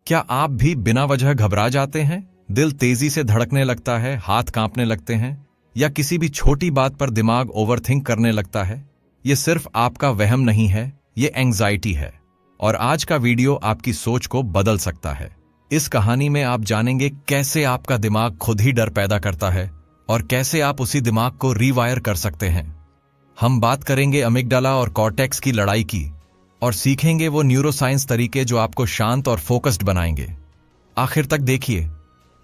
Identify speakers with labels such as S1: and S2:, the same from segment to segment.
S1: क्या आप भी बिना वजह घबरा जाते हैं? दिल तेजी से धड़कने लगता है, हाथ कांपने लगते हैं, या किसी भी छोटी बात पर दिमाग ओवरथिंक करने लगता है? ये सिर्फ आपका वहम नहीं है, ये एंग्जाइटी है। और आज का वीडियो आपकी सोच को बदल सकता है। इस कहानी में आप जानेंगे कैसे आपका दिमाग खुद ही डर पैदा करता है और कैसे आप उसी दिमाग को रीवायर कर सकते हैं। हम बात करेंगे अमिगडाला और कॉर्टेक्स की लड़ाई की और सीखेंगे वो न्यूरोसाइंस तरीके जो आपको शांत और फोकस्ड बनाएंगे। आखिर तक देखिए,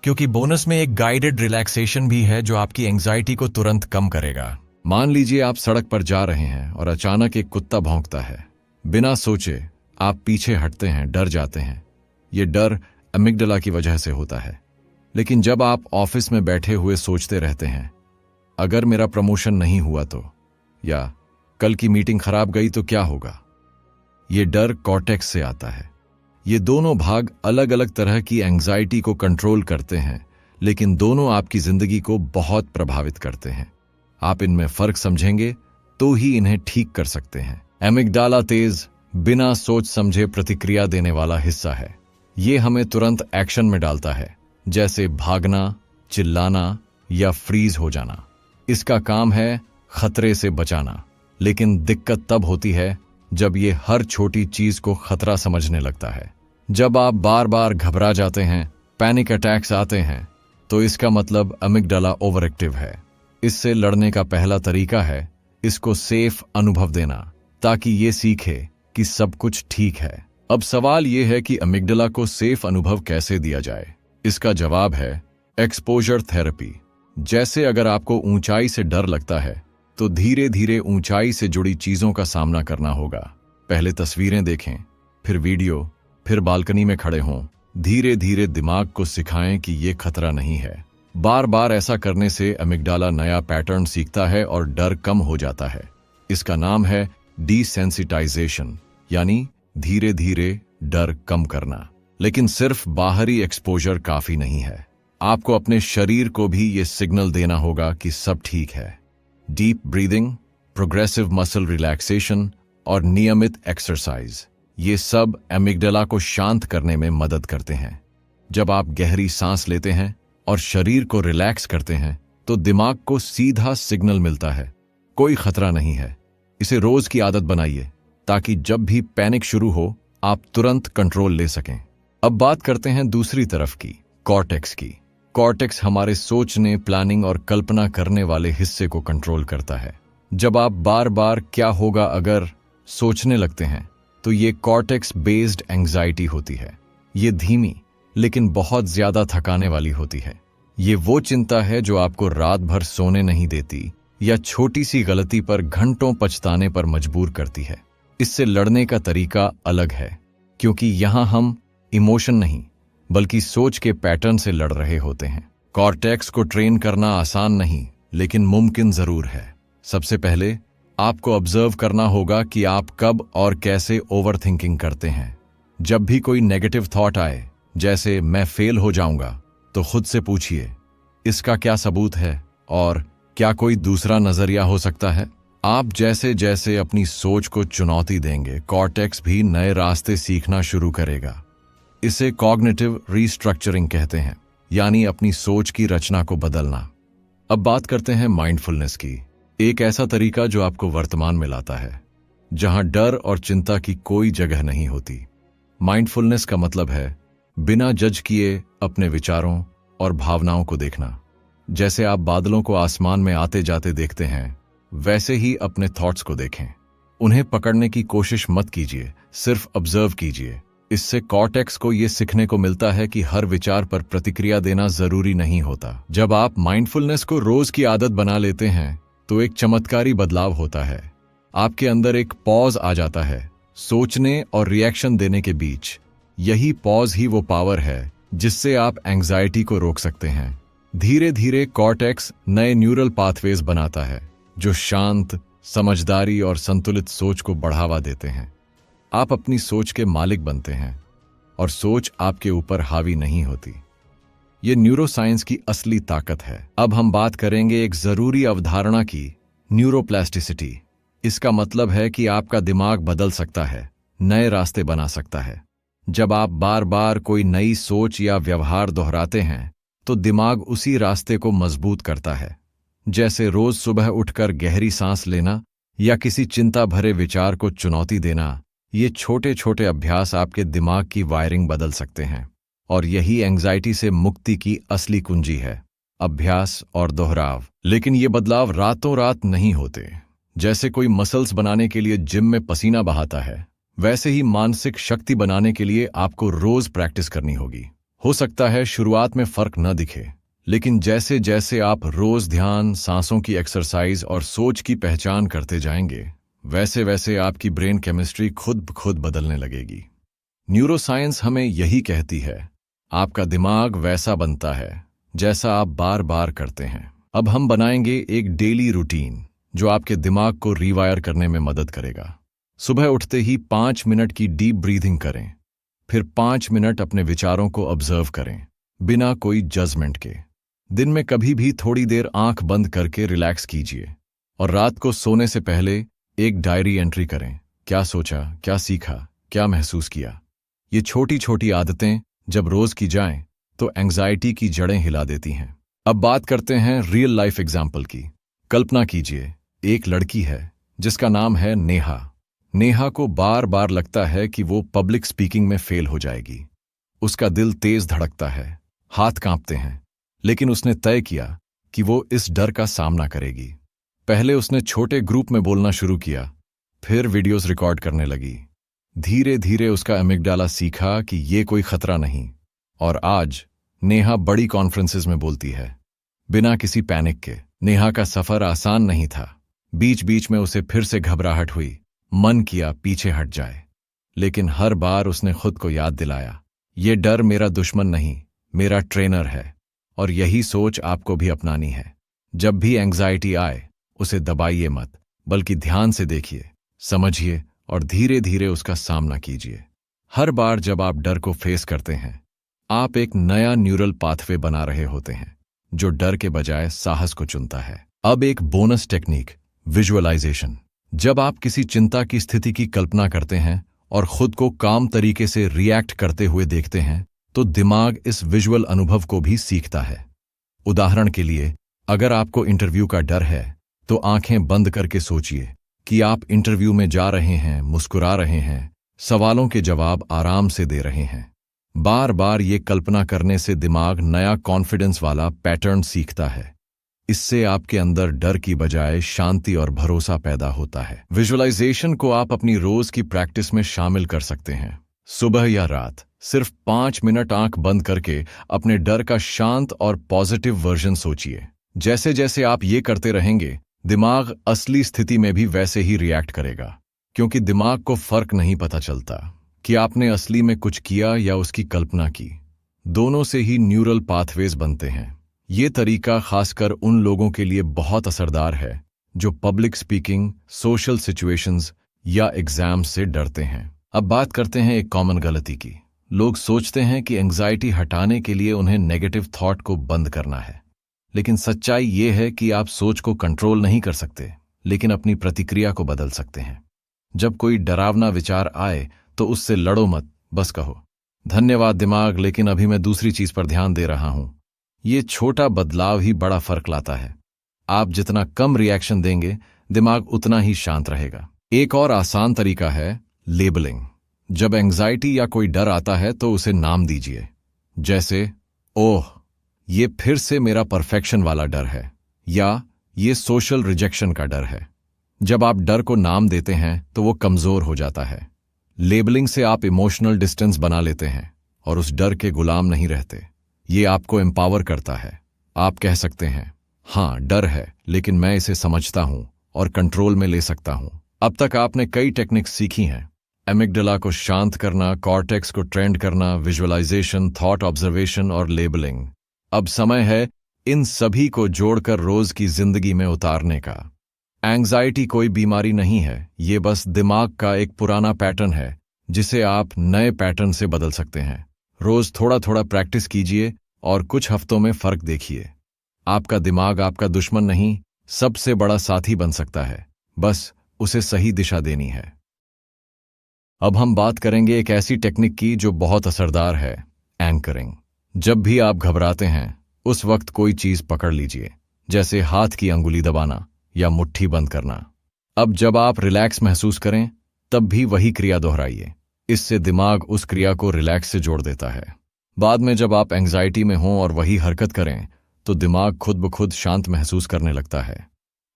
S1: क्योंकि बोनस में एक गाइडेड रिलैक्सेशन भी है जो आपकी एंग्जाइटी को तुरंत कम करेगा। मान लीजिए आप सड़क पर जा रहे हैं और अचानक एक कुत्ता भौंकता है। बिना सोचे आप पीछे हटते हैं, डर जाते हैं। ये डर अमिगडाला की वजह से होता है। लेकिन जब आप ऑफिस में बैठे हुए सोचते रहते हैं, अगर मेरा प्रमोशन नहीं हुआ तो, या कल की मीटिंग खराब गई तो क्या होगा, ये डर कॉर्टेक्स से आता है। ये दोनों भाग अलग अलग तरह की एंग्जाइटी को कंट्रोल करते हैं, लेकिन दोनों आपकी जिंदगी को बहुत प्रभावित करते हैं। आप इनमें फर्क समझेंगे तो ही इन्हें ठीक कर सकते हैं। अमिगडाला तेज, बिना सोच समझे प्रतिक्रिया देने वाला हिस्सा है। ये हमें तुरंत एक्शन में डालता है, जैसे भागना, चिल्लाना या फ्रीज हो जाना। इसका काम है खतरे से बचाना। लेकिन दिक्कत तब होती है जब ये हर छोटी चीज को खतरा समझने लगता है। जब आप बार बार घबरा जाते हैं, पैनिक अटैक्स आते हैं, तो इसका मतलब अमिगडाला ओवर एक्टिव है। इससे लड़ने का पहला तरीका है इसको सेफ अनुभव देना, ताकि ये सीखे कि सब कुछ ठीक है। अब सवाल ये है कि अमिगडाला को सेफ अनुभव कैसे दिया जाए। इसका जवाब है एक्सपोजर थेरेपी। जैसे अगर आपको ऊंचाई से डर लगता है तो धीरे धीरे ऊंचाई से जुड़ी चीजों का सामना करना होगा। पहले तस्वीरें देखें, फिर वीडियो, फिर बालकनी में खड़े हों। धीरे धीरे दिमाग को सिखाएं कि ये खतरा नहीं है। बार बार ऐसा करने से अमिगडाला नया पैटर्न सीखता है और डर कम हो जाता है। इसका नाम है डिसेंसिटाइजेशन, यानी धीरे धीरे डर कम करना। लेकिन सिर्फ बाहरी एक्सपोजर काफी नहीं है। आपको अपने शरीर को भी ये सिग्नल देना होगा कि सब ठीक है। Deep breathing, progressive muscle relaxation और नियमित एक्सरसाइज, ये सब अमिगडाला को शांत करने में मदद करते हैं। जब आप गहरी सांस लेते हैं और शरीर को रिलैक्स करते हैं तो दिमाग को सीधा सिग्नल मिलता है, कोई खतरा नहीं है। इसे रोज की आदत बनाइए ताकि जब भी पैनिक शुरू हो आप तुरंत कंट्रोल ले सकें। अब बात करते हैं दूसरी तरफ की, कॉर्टेक्स की। कॉर्टेक्स हमारे सोचने, प्लानिंग और कल्पना करने वाले हिस्से को कंट्रोल करता है। जब आप बार बार क्या होगा अगर सोचने लगते हैं तो ये कॉर्टेक्स बेस्ड एंग्जाइटी होती है। ये धीमी लेकिन बहुत ज्यादा थकाने वाली होती है। ये वो चिंता है जो आपको रात भर सोने नहीं देती या छोटी सी गलती पर घंटों पछताने पर मजबूर करती है। इससे लड़ने का तरीका अलग है, क्योंकि यहां हम इमोशन नहीं बल्कि सोच के पैटर्न से लड़ रहे होते हैं। कॉर्टेक्स को ट्रेन करना आसान नहीं, लेकिन मुमकिन जरूर है। सबसे पहले आपको ऑब्जर्व करना होगा कि आप कब और कैसे ओवरथिंकिंग करते हैं। जब भी कोई नेगेटिव थॉट आए, जैसे मैं फेल हो जाऊंगा, तो खुद से पूछिए, इसका क्या सबूत है और क्या कोई दूसरा नजरिया हो सकता है। आप जैसे जैसे अपनी सोच को चुनौती देंगे, कॉर्टेक्स भी नए रास्ते सीखना शुरू करेगा। इसे कॉग्निटिव रीस्ट्रक्चरिंग कहते हैं, यानी अपनी सोच की रचना को बदलना। अब बात करते हैं माइंडफुलनेस की, एक ऐसा तरीका जो आपको वर्तमान में लाता है, जहां डर और चिंता की कोई जगह नहीं होती। माइंडफुलनेस का मतलब है बिना जज किए अपने विचारों और भावनाओं को देखना। जैसे आप बादलों को आसमान में आते जाते देखते हैं, वैसे ही अपने थॉट्स को देखें। उन्हें पकड़ने की कोशिश मत कीजिए, सिर्फ ऑब्जर्व कीजिए। इससे कॉर्टेक्स को यह सीखने को मिलता है कि हर विचार पर प्रतिक्रिया देना जरूरी नहीं होता। जब आप माइंडफुलनेस को रोज की आदत बना लेते हैं तो एक चमत्कारी बदलाव होता है। आपके अंदर एक पॉज आ जाता है, सोचने और रिएक्शन देने के बीच। यही पॉज ही वो पावर है जिससे आप एंग्जाइटी को रोक सकते हैं। धीरे धीरे कॉर्टेक्स नए न्यूरल पाथवेज बनाता है जो शांत, समझदारी और संतुलित सोच को बढ़ावा देते हैं। आप अपनी सोच के मालिक बनते हैं और सोच आपके ऊपर हावी नहीं होती। ये न्यूरोसाइंस की असली ताकत है। अब हम बात करेंगे एक जरूरी अवधारणा की, न्यूरोप्लास्टिसिटी। इसका मतलब है कि आपका दिमाग बदल सकता है, नए रास्ते बना सकता है। जब आप बार बार कोई नई सोच या व्यवहार दोहराते हैं तो दिमाग उसी रास्ते को मजबूत करता है। जैसे रोज सुबह उठकर गहरी सांस लेना या किसी चिंता भरे विचार को चुनौती देना, ये छोटे छोटे अभ्यास आपके दिमाग की वायरिंग बदल सकते हैं। और यही एंग्जाइटी से मुक्ति की असली कुंजी है, अभ्यास और दोहराव। लेकिन ये बदलाव रातों रात नहीं होते। जैसे कोई मसल्स बनाने के लिए जिम में पसीना बहाता है, वैसे ही मानसिक शक्ति बनाने के लिए आपको रोज प्रैक्टिस करनी होगी। हो सकता है शुरुआत में फर्क न दिखे, लेकिन जैसे जैसे आप रोज ध्यान, सांसों की एक्सरसाइज और सोच की पहचान करते जाएंगे, वैसे वैसे आपकी ब्रेन केमिस्ट्री खुद ब खुद बदलने लगेगी। न्यूरोसाइंस हमें यही कहती है, आपका दिमाग वैसा बनता है जैसा आप बार बार करते हैं। अब हम बनाएंगे एक डेली रूटीन जो आपके दिमाग को रीवायर करने में मदद करेगा। सुबह उठते ही 5 मिनट की डीप ब्रीथिंग करें, फिर 5 मिनट अपने विचारों को ऑब्जर्व करें, बिना कोई जजमेंट के। दिन में कभी भी थोड़ी देर आंख बंद करके रिलैक्स कीजिए। और रात को सोने से पहले एक डायरी एंट्री करें, क्या सोचा, क्या सीखा, क्या महसूस किया। ये छोटी छोटी आदतें जब रोज की जाएं तो एंग्जाइटी की जड़ें हिला देती हैं। अब बात करते हैं रियल लाइफ एग्जाम्पल की। कल्पना कीजिए, एक लड़की है जिसका नाम है नेहा। नेहा को बार बार लगता है कि वो पब्लिक स्पीकिंग में फेल हो जाएगी। उसका दिल तेज धड़कता है, हाथ कांपते हैं, लेकिन उसने तय किया कि वो इस डर का सामना करेगी। पहले उसने छोटे ग्रुप में बोलना शुरू किया, फिर वीडियोस रिकॉर्ड करने लगी। धीरे धीरे उसका एमिगडाला सीखा कि ये कोई खतरा नहीं, और आज नेहा बड़ी कॉन्फ्रेंसेस में बोलती है, बिना किसी पैनिक के। नेहा का सफर आसान नहीं था। बीच बीच में उसे फिर से घबराहट हुई, मन किया पीछे हट जाए, लेकिन हर बार उसने खुद को याद दिलाया, ये डर मेरा दुश्मन नहीं, मेरा ट्रेनर है। और यही सोच आपको भी अपनानी है। जब भी एंग्जाइटी आए, उसे दबाइए मत, बल्कि ध्यान से देखिए, समझिए और धीरे धीरे उसका सामना कीजिए। हर बार जब आप डर को फेस करते हैं, आप एक नया न्यूरल पाथवे बना रहे होते हैं, जो डर के बजाय साहस को चुनता है। अब एक बोनस टेक्निक, विजुअलाइजेशन। जब आप किसी चिंता की स्थिति की कल्पना करते हैं और खुद को काम तरीके से रिएक्ट करते हुए देखते हैं, तो दिमाग इस विजुअल अनुभव को भी सीखता है। उदाहरण के लिए, अगर आपको इंटरव्यू का डर है, तो आंखें बंद करके सोचिए कि आप इंटरव्यू में जा रहे हैं, मुस्कुरा रहे हैं, सवालों के जवाब आराम से दे रहे हैं। बार बार ये कल्पना करने से दिमाग नया कॉन्फिडेंस वाला पैटर्न सीखता है। इससे आपके अंदर डर की बजाय शांति और भरोसा पैदा होता है। विजुअलाइजेशन को आप अपनी रोज की प्रैक्टिस में शामिल कर सकते हैं। सुबह या रात सिर्फ 5 मिनट आंख बंद करके अपने डर का शांत और पॉजिटिव वर्जन सोचिए। जैसे जैसे आप ये करते रहेंगे, दिमाग असली स्थिति में भी वैसे ही रिएक्ट करेगा, क्योंकि दिमाग को फर्क नहीं पता चलता कि आपने असली में कुछ किया या उसकी कल्पना की। दोनों से ही न्यूरल पाथवेज बनते हैं। ये तरीका खासकर उन लोगों के लिए बहुत असरदार है जो पब्लिक स्पीकिंग, सोशल सिचुएशंस या एग्जाम से डरते हैं। अब बात करते हैं एक कॉमन गलती की। लोग सोचते हैं कि एंग्जाइटी हटाने के लिए उन्हें नेगेटिव थॉट को बंद करना है, लेकिन सच्चाई ये है कि आप सोच को कंट्रोल नहीं कर सकते, लेकिन अपनी प्रतिक्रिया को बदल सकते हैं। जब कोई डरावना विचार आए तो उससे लड़ो मत, बस कहो, धन्यवाद दिमाग, लेकिन अभी मैं दूसरी चीज पर ध्यान दे रहा हूं। ये छोटा बदलाव ही बड़ा फर्क लाता है। आप जितना कम रिएक्शन देंगे, दिमाग उतना ही शांत रहेगा। एक और आसान तरीका है लेबलिंग। जब एंग्जाइटी या कोई डर आता है तो उसे नाम दीजिए, जैसे ओह, ये फिर से मेरा परफेक्शन वाला डर है, या ये सोशल रिजेक्शन का डर है। जब आप डर को नाम देते हैं तो वो कमजोर हो जाता है। लेबलिंग से आप इमोशनल डिस्टेंस बना लेते हैं और उस डर के गुलाम नहीं रहते। ये आपको एम्पावर करता है। आप कह सकते हैं, हाँ डर है, लेकिन मैं इसे समझता हूं और कंट्रोल में ले सकता हूं। अब तक आपने कई टेक्निक्स सीखी हैं, एमिगडाला को शांत करना, कॉर्टेक्स को ट्रेंड करना, विजुअलाइजेशन, थॉट ऑब्जर्वेशन और लेबलिंग। अब समय है इन सभी को जोड़कर रोज की जिंदगी में उतारने का। एंग्जाइटी कोई बीमारी नहीं है, ये बस दिमाग का एक पुराना पैटर्न है जिसे आप नए पैटर्न से बदल सकते हैं। रोज थोड़ा थोड़ा प्रैक्टिस कीजिए और कुछ हफ्तों में फर्क देखिए। आपका दिमाग आपका दुश्मन नहीं, सबसे बड़ा साथी बन सकता है। बस उसे सही दिशा देनी है। अब हम बात करेंगे एक ऐसी टेक्निक की जो बहुत असरदार है, एंकरिंग। जब भी आप घबराते हैं उस वक्त कोई चीज पकड़ लीजिए, जैसे हाथ की अंगुली दबाना या मुट्ठी बंद करना। अब जब आप रिलैक्स महसूस करें तब भी वही क्रिया दोहराइए। इससे दिमाग उस क्रिया को रिलैक्स से जोड़ देता है। बाद में जब आप एंग्जाइटी में हों और वही हरकत करें तो दिमाग खुद ब खुद शांत महसूस करने लगता है।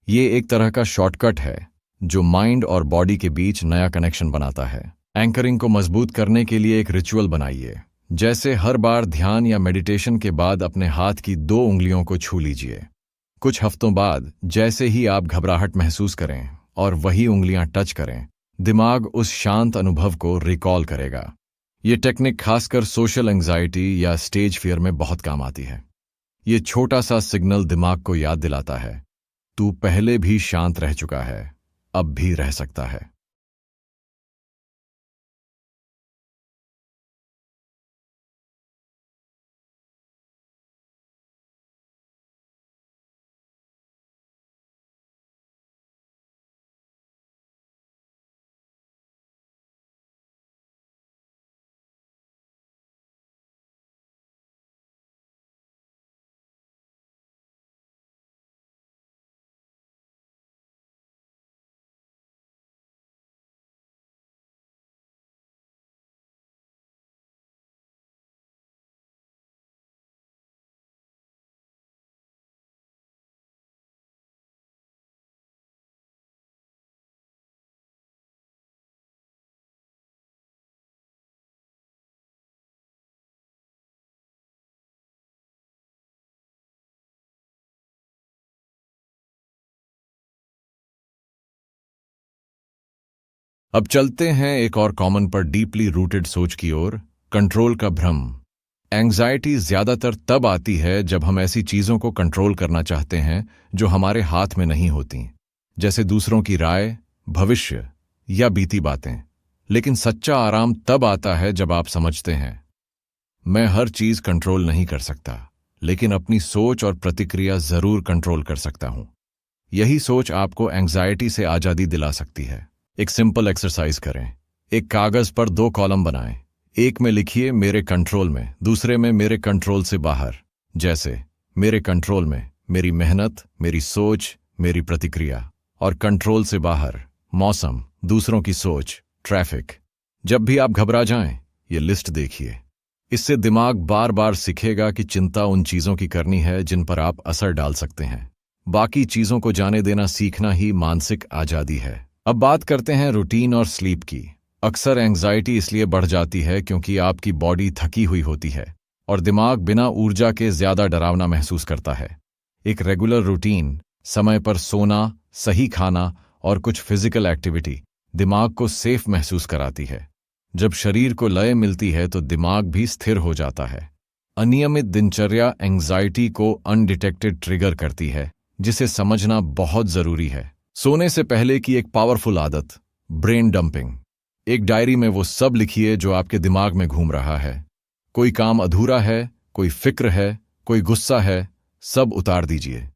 S1: ये एक तरह का शॉर्टकट है जो माइंड और बॉडी के बीच नया कनेक्शन बनाता है। एंकरिंग को मजबूत करने के लिए एक रिचुअल बनाइए, जैसे हर बार ध्यान या मेडिटेशन के बाद अपने हाथ की 2 उंगलियों को छू लीजिए। कुछ हफ्तों बाद जैसे ही आप घबराहट महसूस करें और वही उंगलियां टच करें, दिमाग उस शांत अनुभव को रिकॉल करेगा। ये टेक्निक खासकर सोशल एंग्जाइटी या स्टेज फियर में बहुत काम आती है। ये छोटा सा सिग्नल दिमाग को याद दिलाता है, तू पहले भी शांत रह चुका है, अब भी रह सकता है। अब चलते हैं एक और कॉमन पर डीपली रूटेड सोच की ओर, कंट्रोल का भ्रम। एंग्जाइटी ज्यादातर तब आती है जब हम ऐसी चीजों को कंट्रोल करना चाहते हैं जो हमारे हाथ में नहीं होती, जैसे दूसरों की राय, भविष्य या बीती बातें। लेकिन सच्चा आराम तब आता है जब आप समझते हैं, मैं हर चीज कंट्रोल नहीं कर सकता, लेकिन अपनी सोच और प्रतिक्रिया जरूर कंट्रोल कर सकता हूं। यही सोच आपको एंग्जाइटी से आजादी दिला सकती है। एक सिंपल एक्सरसाइज करें। एक कागज पर 2 कॉलम बनाएं। एक में लिखिए मेरे कंट्रोल में, दूसरे में मेरे कंट्रोल से बाहर। जैसे मेरे कंट्रोल में मेरी मेहनत, मेरी सोच, मेरी प्रतिक्रिया, और कंट्रोल से बाहर मौसम, दूसरों की सोच, ट्रैफिक। जब भी आप घबरा जाएं, ये लिस्ट देखिए। इससे दिमाग बार बार सीखेगा कि चिंता उन चीजों की करनी है जिन पर आप असर डाल सकते हैं। बाकी चीजों को जाने देना सीखना ही मानसिक आजादी है। अब बात करते हैं रूटीन और स्लीप की। अक्सर एंग्जाइटी इसलिए बढ़ जाती है क्योंकि आपकी बॉडी थकी हुई होती है और दिमाग बिना ऊर्जा के ज्यादा डरावना महसूस करता है। एक रेगुलर रूटीन, समय पर सोना, सही खाना और कुछ फिजिकल एक्टिविटी दिमाग को सेफ महसूस कराती है। जब शरीर को लय मिलती है तो दिमाग भी स्थिर हो जाता है। अनियमित दिनचर्या एंग्जाइटी को अनडिटेक्टेड ट्रिगर करती है, जिसे समझना बहुत जरूरी है। सोने से पहले की एक पावरफुल आदत, ब्रेन डंपिंग। एक डायरी में वो सब लिखिए जो आपके दिमाग में घूम रहा है। कोई काम अधूरा है, कोई फिक्र है, कोई गुस्सा है, सब उतार दीजिए।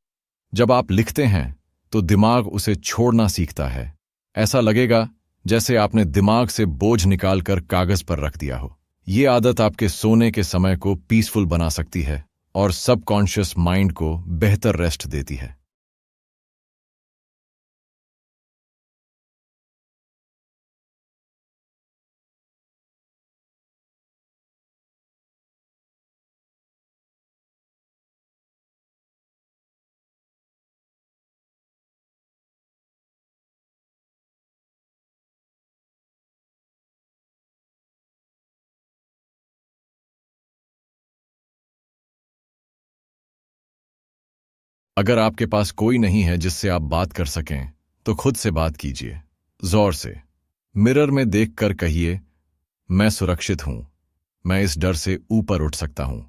S1: जब आप लिखते हैं तो दिमाग उसे छोड़ना सीखता है। ऐसा लगेगा जैसे आपने दिमाग से बोझ निकालकर कागज पर रख दिया हो। ये आदत आपके सोने के समय को पीसफुल बना सकती है और सबकॉन्शियस माइंड को बेहतर रेस्ट देती है। अगर आपके पास कोई नहीं है जिससे आप बात कर सकें, तो खुद से बात कीजिए, जोर से। मिरर में देखकर कहिए, मैं सुरक्षित हूं, मैं इस डर से ऊपर उठ सकता हूं।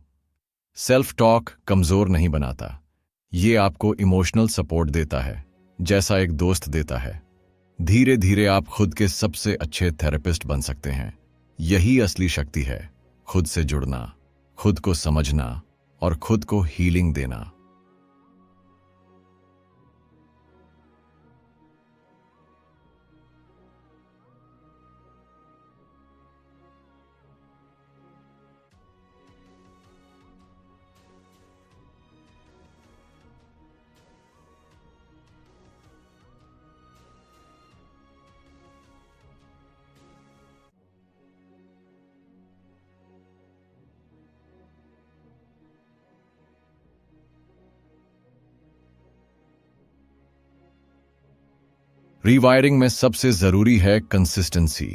S1: सेल्फ टॉक कमजोर नहीं बनाता, ये आपको इमोशनल सपोर्ट देता है, जैसा एक दोस्त देता है। धीरे धीरे आप खुद के सबसे अच्छे थेरेपिस्ट बन सकते हैं। यही असली शक्ति है, खुद से जुड़ना, खुद को समझना और खुद को हीलिंग देना। रीवायरिंग में सबसे जरूरी है कंसिस्टेंसी।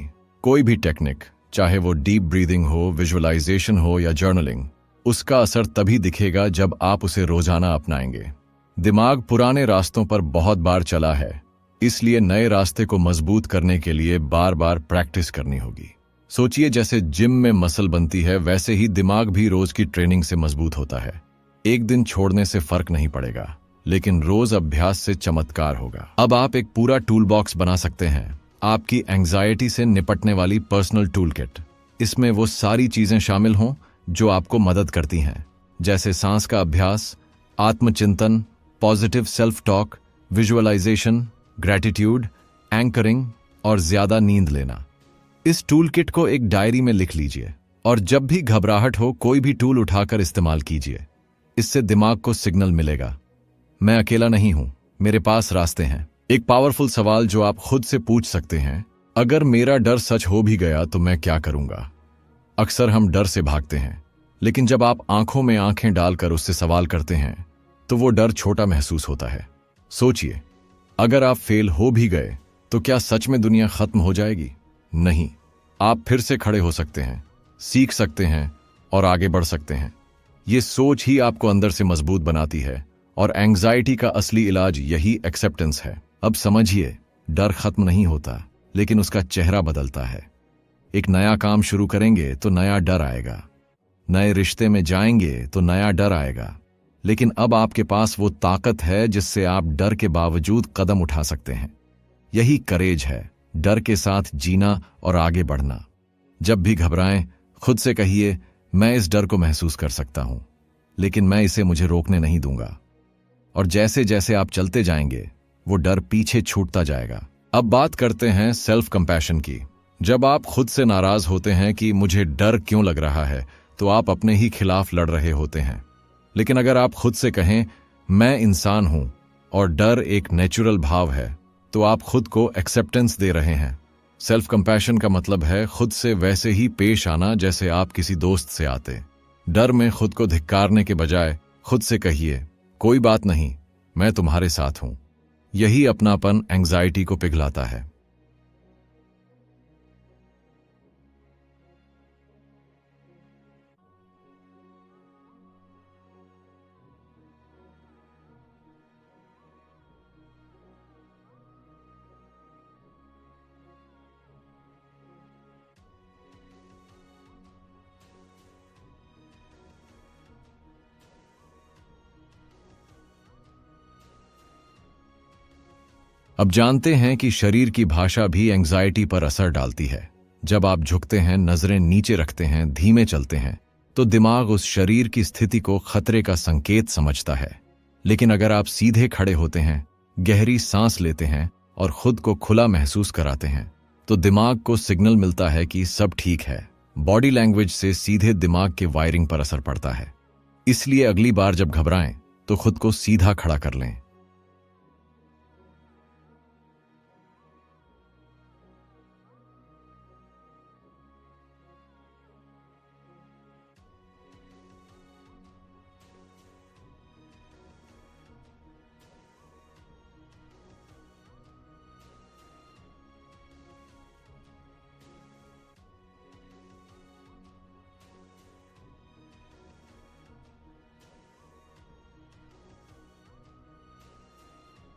S1: कोई भी टेक्निक, चाहे वो डीप ब्रीदिंग हो, विजुअलाइजेशन हो या जर्नलिंग, उसका असर तभी दिखेगा जब आप उसे रोजाना अपनाएंगे। दिमाग पुराने रास्तों पर बहुत बार चला है, इसलिए नए रास्ते को मजबूत करने के लिए बार बार प्रैक्टिस करनी होगी। सोचिए, जैसे जिम में मसल बनती है, वैसे ही दिमाग भी रोज की ट्रेनिंग से मजबूत होता है। एक दिन छोड़ने से फर्क नहीं पड़ेगा, लेकिन रोज अभ्यास से चमत्कार होगा। अब आप एक पूरा टूल बॉक्स बना सकते हैं, आपकी एंग्जाइटी से निपटने वाली पर्सनल टूल किट। इसमें वो सारी चीजें शामिल हों जो आपको मदद करती हैं, जैसे सांस का अभ्यास, आत्मचिंतन, positive self talk, visualisation, gratitude, anchoring और ज्यादा नींद लेना। इस टूल किट को एक डायरी में लिख लीजिए और जब भी घबराहट हो, कोई भी टूल उठाकर इस्तेमाल कीजिए। इससे दिमाग को सिग्नल मिलेगा, मैं अकेला नहीं हूं, मेरे पास रास्ते हैं। एक पावरफुल सवाल जो आप खुद से पूछ सकते हैं, अगर मेरा डर सच हो भी गया तो मैं क्या करूंगा? अक्सर हम डर से भागते हैं, लेकिन जब आप आंखों में आंखें डालकर उससे सवाल करते हैं तो वो डर छोटा महसूस होता है। सोचिए, अगर आप फेल हो भी गए तो क्या सच में दुनिया खत्म हो जाएगी? नहीं, आप फिर से खड़े हो सकते हैं, सीख सकते हैं और आगे बढ़ सकते हैं। ये सोच ही आपको अंदर से मजबूत बनाती है और एंग्जाइटी का असली इलाज यही एक्सेप्टेंस है। अब समझिए, डर खत्म नहीं होता, लेकिन उसका चेहरा बदलता है। एक नया काम शुरू करेंगे तो नया डर आएगा, नए रिश्ते में जाएंगे तो नया डर आएगा, लेकिन अब आपके पास वो ताकत है जिससे आप डर के बावजूद कदम उठा सकते हैं। यही करेज है, डर के साथ जीना और आगे बढ़ना। जब भी घबराएं, खुद से कहिए, मैं इस डर को महसूस कर सकता हूं, लेकिन मैं इसे मुझे रोकने नहीं दूंगा। और जैसे जैसे आप चलते जाएंगे, वो डर पीछे छूटता जाएगा। अब बात करते हैं सेल्फ कंपैशन की। जब आप खुद से नाराज होते हैं कि मुझे डर क्यों लग रहा है, तो आप अपने ही खिलाफ लड़ रहे होते हैं। लेकिन अगर आप खुद से कहें, मैं इंसान हूं और डर एक नेचुरल भाव है, तो आप खुद को एक्सेप्टेंस दे रहे हैं। सेल्फ कंपैशन का मतलब है खुद से वैसे ही पेश आना जैसे आप किसी दोस्त से आते। डर में खुद को धिक्कारने के बजाय खुद से कहिए, कोई बात नहीं, मैं तुम्हारे साथ हूं। यही अपनापन एंग्जाइटी को पिघलाता है। अब जानते हैं कि शरीर की भाषा भी एंग्जाइटी पर असर डालती है। जब आप झुकते हैं, नजरें नीचे रखते हैं, धीमे चलते हैं, तो दिमाग उस शरीर की स्थिति को खतरे का संकेत समझता है। लेकिन अगर आप सीधे खड़े होते हैं, गहरी सांस लेते हैं और खुद को खुला महसूस कराते हैं, तो दिमाग को सिग्नल मिलता है कि सब ठीक है। बॉडी लैंग्वेज से सीधे दिमाग के वायरिंग पर असर पड़ता है। इसलिए अगली बार जब घबराएं, तो खुद को सीधा खड़ा कर लें।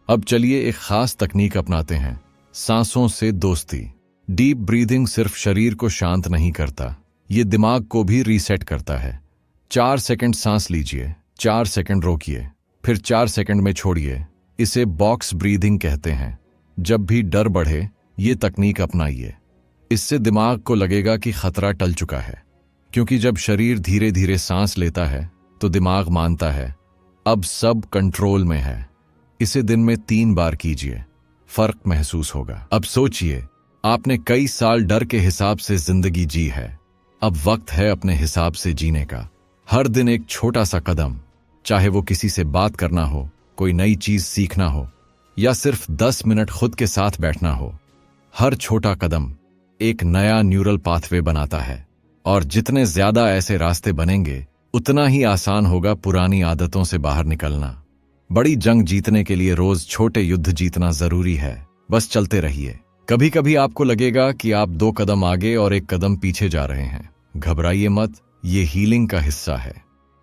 S1: अब चलिए एक खास तकनीक अपनाते हैं, सांसों से दोस्ती। डीप ब्रीदिंग सिर्फ शरीर को शांत नहीं करता, ये दिमाग को भी रीसेट करता है। 4 सेकंड सांस लीजिए, 4 सेकंड रोकिए, फिर 4 सेकंड में छोड़िए। इसे बॉक्स ब्रीदिंग कहते हैं। जब भी डर बढ़े, ये तकनीक अपनाइए। इससे दिमाग को लगेगा कि खतरा टल चुका है, क्योंकि जब शरीर धीरे धीरे सांस लेता है तो दिमाग मानता है अब सब कंट्रोल में है। इसे दिन में 3 बार कीजिए, फर्क महसूस होगा। अब सोचिए, आपने कई साल डर के हिसाब से जिंदगी जी है, अब वक्त है अपने हिसाब से जीने का। हर दिन एक छोटा सा कदम, चाहे वो किसी से बात करना हो, कोई नई चीज सीखना हो या सिर्फ 10 मिनट खुद के साथ बैठना हो, हर छोटा कदम एक नया न्यूरल पाथवे बनाता है। और जितने ज्यादा ऐसे रास्ते बनेंगे, उतना ही आसान होगा पुरानी आदतों से बाहर निकलना। बड़ी जंग जीतने के लिए रोज छोटे युद्ध जीतना जरूरी है। बस चलते रहिए। कभी कभी आपको लगेगा कि आप 2 कदम आगे और 1 कदम पीछे जा रहे हैं। घबराइए मत, ये हीलिंग का हिस्सा है।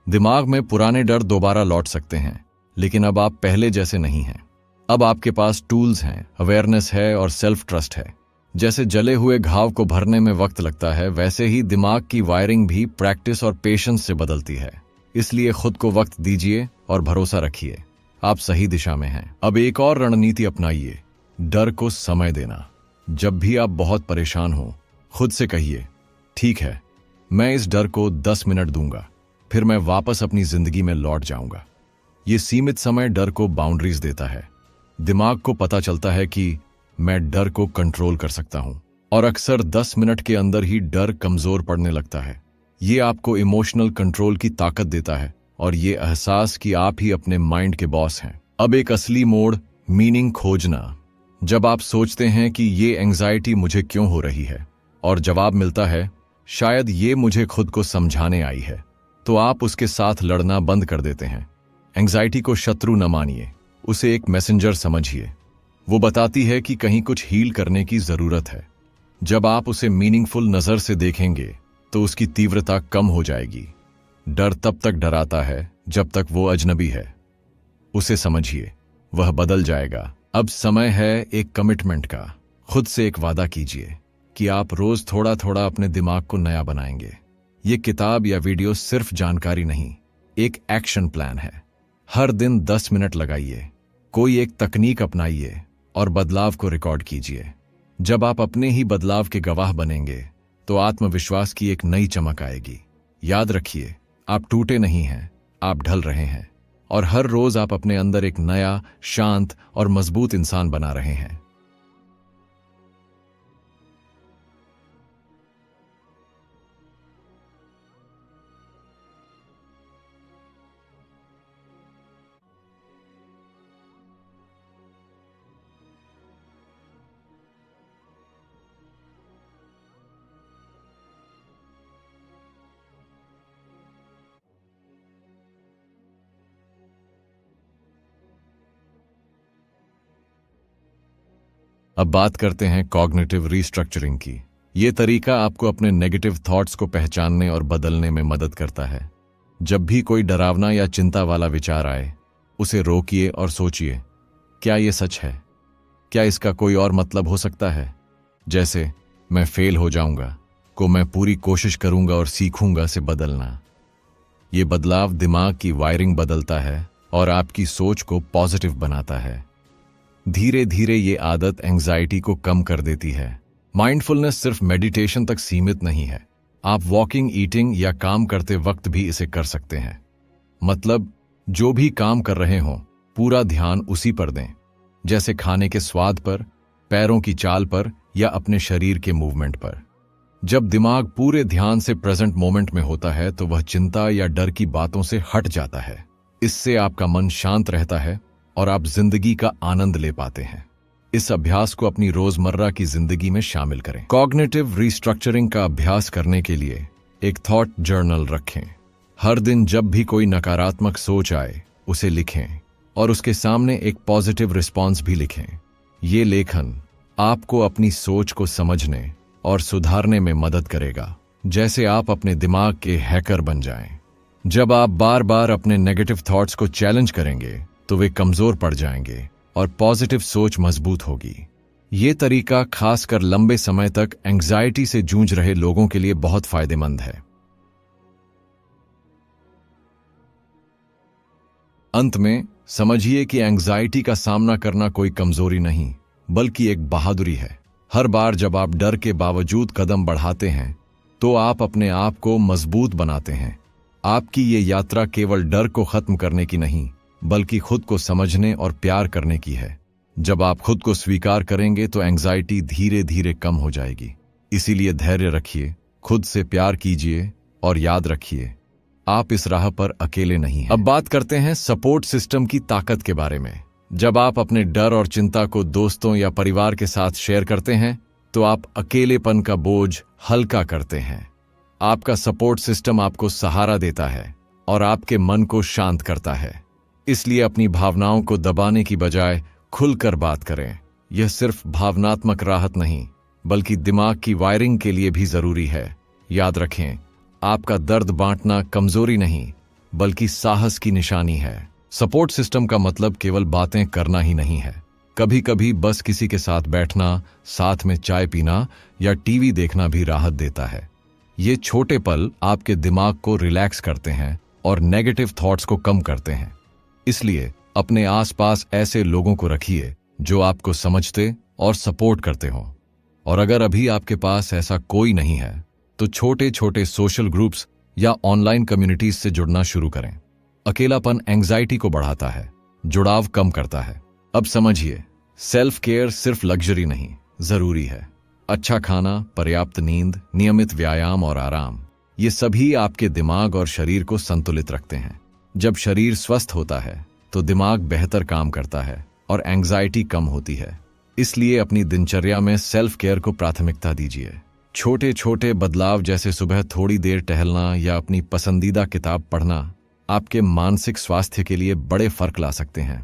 S1: दिमाग में पुराने डर दोबारा लौट सकते हैं, लेकिन अब आप पहले जैसे नहीं हैं। अब आपके पास टूल्स हैं, अवेयरनेस है और सेल्फ ट्रस्ट है। जैसे जले हुए घाव को भरने में वक्त लगता है, वैसे ही दिमाग की वायरिंग भी प्रैक्टिस और पेशेंस से बदलती है। इसलिए खुद को वक्त दीजिए और भरोसा रखिए, आप सही दिशा में हैं। अब एक और रणनीति अपनाइए, डर को समय देना। जब भी आप बहुत परेशान हो, खुद से कहिए, ठीक है, मैं इस डर को 10 मिनट दूंगा, फिर मैं वापस अपनी जिंदगी में लौट जाऊंगा। ये सीमित समय डर को बाउंड्रीज देता है। दिमाग को पता चलता है कि मैं डर को कंट्रोल कर सकता हूं, और अक्सर 10 मिनट के अंदर ही डर कमजोर पड़ने लगता है। ये आपको इमोशनल कंट्रोल की ताकत देता है और ये एहसास कि आप ही अपने माइंड के बॉस हैं। अब एक असली मोड़, मीनिंग खोजना। जब आप सोचते हैं कि ये एंजाइटी मुझे क्यों हो रही है, और जवाब मिलता है शायद ये मुझे खुद को समझाने आई है, तो आप उसके साथ लड़ना बंद कर देते हैं। एंजाइटी को शत्रु न मानिए, उसे एक मैसेंजर समझिए। वो बताती है कि कहीं कुछ हील करने की जरूरत है। जब आप उसे मीनिंगफुल नजर से देखेंगे तो उसकी तीव्रता कम हो जाएगी। डर तब तक डराता है जब तक वो अजनबी है। उसे समझिए, वह बदल जाएगा। अब समय है एक कमिटमेंट का। खुद से एक वादा कीजिए कि आप रोज थोड़ा थोड़ा अपने दिमाग को नया बनाएंगे। ये किताब या वीडियो सिर्फ जानकारी नहीं, एक एक्शन प्लान है। हर दिन 10 मिनट लगाइए, कोई एक तकनीक अपनाइए और बदलाव को रिकॉर्ड कीजिए। जब आप अपने ही बदलाव के गवाह बनेंगे तो आत्मविश्वास की एक नई चमक आएगी। याद रखिए, आप टूटे नहीं हैं, आप ढल रहे हैं, और हर रोज आप अपने अंदर एक नया, शांत और मजबूत इंसान बना रहे हैं। अब बात करते हैं कॉग्निटिव रीस्ट्रक्चरिंग की। ये तरीका आपको अपने नेगेटिव थॉट्स को पहचानने और बदलने में मदद करता है। जब भी कोई डरावना या चिंता वाला विचार आए, उसे रोकिए और सोचिए, क्या ये सच है? क्या इसका कोई और मतलब हो सकता है? जैसे मैं फेल हो जाऊंगा को मैं पूरी कोशिश करूंगा और सीखूंगा से बदलना। ये बदलाव दिमाग की वायरिंग बदलता है और आपकी सोच को पॉजिटिव बनाता है। धीरे धीरे ये आदत एंजाइटी को कम कर देती है। माइंडफुलनेस सिर्फ मेडिटेशन तक सीमित नहीं है। आप वॉकिंग, ईटिंग या काम करते वक्त भी इसे कर सकते हैं। मतलब जो भी काम कर रहे हों, पूरा ध्यान उसी पर दें, जैसे खाने के स्वाद पर, पैरों की चाल पर या अपने शरीर के मूवमेंट पर। जब दिमाग पूरे ध्यान से प्रेजेंट मोमेंट में होता है तो वह चिंता या डर की बातों से हट जाता है। इससे आपका मन शांत रहता है और आप जिंदगी का आनंद ले पाते हैं। इस अभ्यास को अपनी रोजमर्रा की जिंदगी में शामिल करें। कॉग्निटिव रीस्ट्रक्चरिंग का अभ्यास करने के लिए एक थॉट जर्नल रखें। हर दिन जब भी कोई नकारात्मक सोच आए, उसे लिखें और उसके सामने एक पॉजिटिव रिस्पॉन्स भी लिखें। ये लेखन आपको अपनी सोच को समझने और सुधारने में मदद करेगा, जैसे आप अपने दिमाग के हैकर बन जाएं। जब आप बार बार अपने नेगेटिव थॉट्स को चैलेंज करेंगे तो वे कमजोर पड़ जाएंगे और पॉजिटिव सोच मजबूत होगी। ये तरीका खासकर लंबे समय तक एंग्जाइटी से जूझ रहे लोगों के लिए बहुत फायदेमंद है। अंत में समझिए कि एंग्जाइटी का सामना करना कोई कमजोरी नहीं, बल्कि एक बहादुरी है। हर बार जब आप डर के बावजूद कदम बढ़ाते हैं तो आप अपने आप को मजबूत बनाते हैं। आपकी ये यात्रा केवल डर को खत्म करने की नहीं, बल्कि खुद को समझने और प्यार करने की है। जब आप खुद को स्वीकार करेंगे तो एंग्जाइटी धीरे धीरे कम हो जाएगी। इसीलिए धैर्य रखिए, खुद से प्यार कीजिए और याद रखिए, आप इस राह पर अकेले नहीं हैं। अब बात करते हैं सपोर्ट सिस्टम की ताकत के बारे में। जब आप अपने डर और चिंता को दोस्तों या परिवार के साथ शेयर करते हैं तो आप अकेलेपन का बोझ हल्का करते हैं। आपका सपोर्ट सिस्टम आपको सहारा देता है और आपके मन को शांत करता है। इसलिए अपनी भावनाओं को दबाने की बजाय खुलकर बात करें। यह सिर्फ भावनात्मक राहत नहीं, बल्कि दिमाग की वायरिंग के लिए भी जरूरी है। याद रखें, आपका दर्द बांटना कमजोरी नहीं, बल्कि साहस की निशानी है। सपोर्ट सिस्टम का मतलब केवल बातें करना ही नहीं है। कभी कभी बस किसी के साथ बैठना, साथ में चाय पीना या टीवी देखना भी राहत देता है। ये छोटे पल आपके दिमाग को रिलैक्स करते हैं और नेगेटिव थॉट्स को कम करते हैं। इसलिए अपने आसपास ऐसे लोगों को रखिए जो आपको समझते और सपोर्ट करते हों। और अगर अभी आपके पास ऐसा कोई नहीं है, तो छोटे छोटे सोशल ग्रुप्स या ऑनलाइन कम्युनिटीज से जुड़ना शुरू करें। अकेलापन एंग्जाइटी को बढ़ाता है, जुड़ाव कम करता है। अब समझिए, सेल्फ केयर सिर्फ लग्जरी नहीं, जरूरी है। अच्छा खाना, पर्याप्त नींद, नियमित व्यायाम और आराम, ये सभी आपके दिमाग और शरीर को संतुलित रखते हैं। जब शरीर स्वस्थ होता है तो दिमाग बेहतर काम करता है और एंग्जाइटी कम होती है। इसलिए अपनी दिनचर्या में सेल्फ केयर को प्राथमिकता दीजिए। छोटे छोटे बदलाव जैसे सुबह थोड़ी देर टहलना या अपनी पसंदीदा किताब पढ़ना आपके मानसिक स्वास्थ्य के लिए बड़े फर्क ला सकते हैं।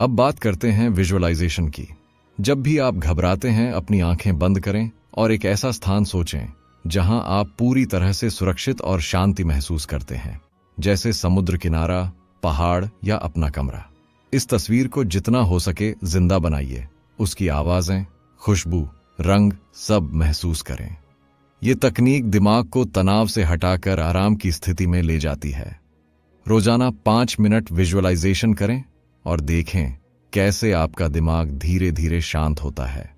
S1: अब बात करते हैं विजुअलाइजेशन की। जब भी आप घबराते हैं, अपनी आंखें बंद करें और एक ऐसा स्थान सोचें जहां आप पूरी तरह से सुरक्षित और शांति महसूस करते हैं, जैसे समुद्र किनारा, पहाड़ या अपना कमरा। इस तस्वीर को जितना हो सके जिंदा बनाइए। उसकी आवाजें, खुशबू, रंग सब महसूस करें। ये तकनीक दिमाग को तनाव से हटाकर आराम की स्थिति में ले जाती है। रोजाना 5 मिनट विजुअलाइजेशन करें और देखें कैसे आपका दिमाग धीरे धीरे शांत होता है।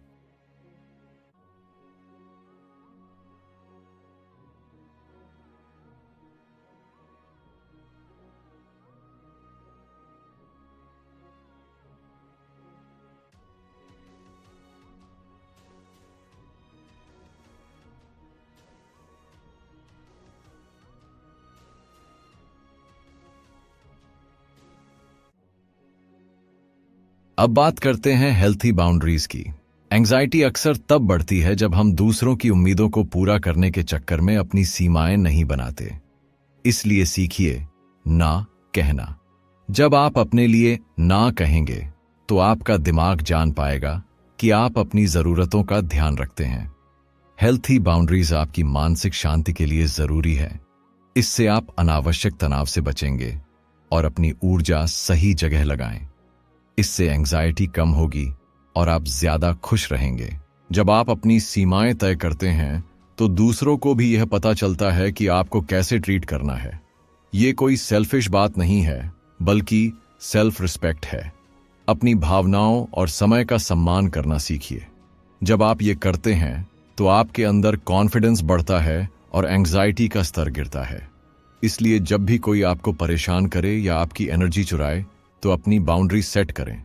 S1: अब बात करते हैं हेल्थी बाउंड्रीज की। एंग्जाइटी अक्सर तब बढ़ती है जब हम दूसरों की उम्मीदों को पूरा करने के चक्कर में अपनी सीमाएं नहीं बनाते। इसलिए सीखिए ना कहना। जब आप अपने लिए ना कहेंगे तो आपका दिमाग जान पाएगा कि आप अपनी जरूरतों का ध्यान रखते हैं। हेल्थी बाउंड्रीज आपकी मानसिक शांति के लिए जरूरी है। इससे आप अनावश्यक तनाव से बचेंगे और अपनी ऊर्जा सही जगह लगाएं। इससे एंग्जाइटी कम होगी और आप ज्यादा खुश रहेंगे। जब आप अपनी सीमाएं तय करते हैं तो दूसरों को भी यह पता चलता है कि आपको कैसे ट्रीट करना है। ये कोई सेल्फिश बात नहीं है, बल्कि सेल्फ रिस्पेक्ट है। अपनी भावनाओं और समय का सम्मान करना सीखिए। जब आप ये करते हैं तो आपके अंदर कॉन्फिडेंस बढ़ता है और एंग्जाइटी का स्तर गिरता है। इसलिए जब भी कोई आपको परेशान करे या आपकी एनर्जी चुराए तो अपनी बाउंड्री सेट करें।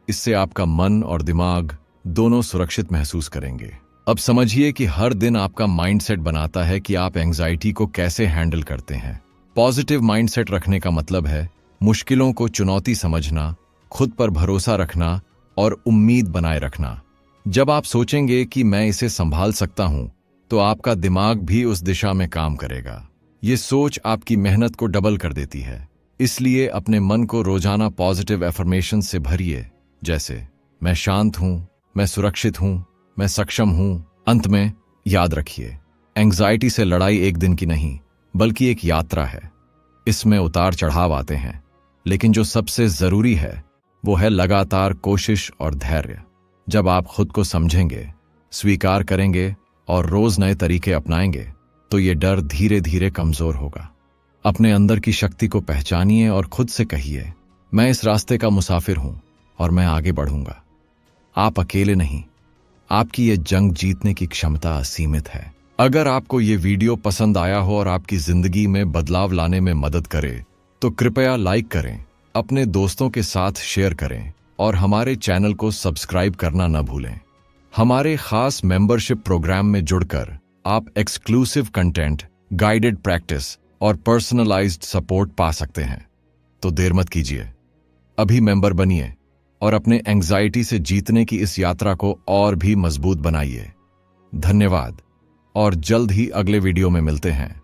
S1: इससे आपका मन और दिमाग दोनों सुरक्षित महसूस करेंगे। अब समझिए कि हर दिन आपका माइंडसेट बनाता है कि आप एंग्जाइटी को कैसे हैंडल करते हैं। पॉजिटिव माइंडसेट रखने का मतलब है मुश्किलों को चुनौती समझना, खुद पर भरोसा रखना और उम्मीद बनाए रखना। जब आप सोचेंगे कि मैं इसे संभाल सकता हूं, तो आपका दिमाग भी उस दिशा में काम करेगा। ये सोच आपकी मेहनत को डबल कर देती है। इसलिए अपने मन को रोजाना पॉजिटिव एफर्मेशन से भरिए, जैसे मैं शांत हूं, मैं सुरक्षित हूं, मैं सक्षम हूं। अंत में याद रखिए, एंग्जाइटी से लड़ाई एक दिन की नहीं, बल्कि एक यात्रा है। इसमें उतार चढ़ाव आते हैं, लेकिन जो सबसे जरूरी है वो है लगातार कोशिश और धैर्य। जब आप खुद को समझेंगे, स्वीकार करेंगे और रोज नए तरीके अपनाएंगे, तो ये डर धीरे धीरे कमजोर होगा। अपने अंदर की शक्ति को पहचानिए और खुद से कहिए, मैं इस रास्ते का मुसाफिर हूं और मैं आगे बढ़ूंगा। आप अकेले नहीं, आपकी ये जंग जीतने की क्षमता असीमित है। अगर आपको ये वीडियो पसंद आया हो और आपकी जिंदगी में बदलाव लाने में मदद करे, तो कृपया लाइक करें, अपने दोस्तों के साथ शेयर करें और हमारे चैनल को सब्सक्राइब करना न भूलें। हमारे खास मेंबरशिप प्रोग्राम में जुड़कर आप एक्सक्लूसिव कंटेंट, गाइडेड प्रैक्टिस और पर्सनलाइज्ड सपोर्ट पा सकते हैं। तो देर मत कीजिए, अभी मेंबर बनिए और अपने एंग्जाइटी से जीतने की इस यात्रा को और भी मजबूत बनाइए। धन्यवाद और जल्द ही अगले वीडियो में मिलते हैं।